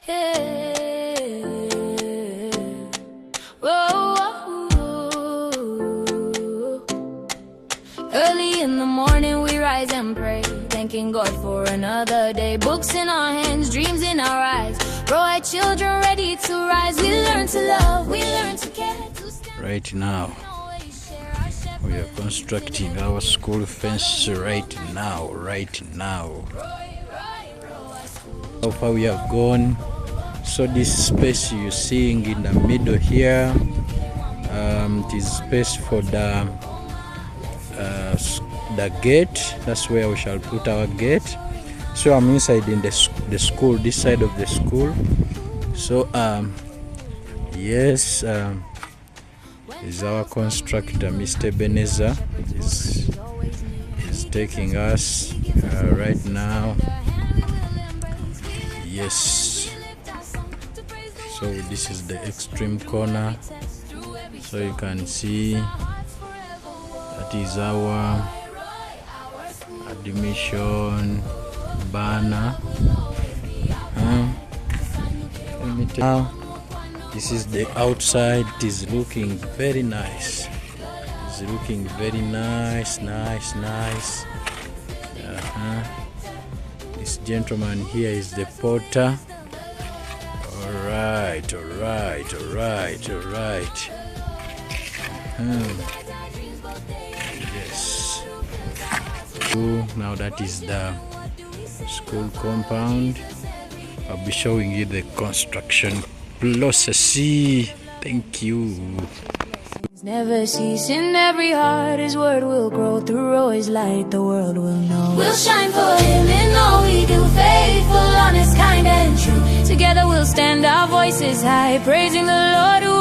Hey. Whoa. Early in the morning we rise and pray, thanking God for another day. Books in our hands, dreams in our eyes, bright children ready to rise. We learn to love, we learn to care. Right now we are constructing our school fence. Right now how far we have gone. So this space you're seeing in the middle here, it is space for the gate. That's where we shall put our gate. So I'm inside in the school, this side of the school. So yes, is our constructor Mr. Beneza is taking us right now. Yes, so this is the extreme corner, so you can see that is our admission banner. Let me tell you, this is the outside. It is looking very nice. It's looking very nice. This gentleman here is the porter. All right. Yes. Now that is the school compound. I'll be showing you the construction process. Thank you. Never cease in every heart, his word will grow through always light, the world will know. We'll shine for him in all we do, faithful, honest, kind and true. Together we'll stand our voices high, praising the Lord who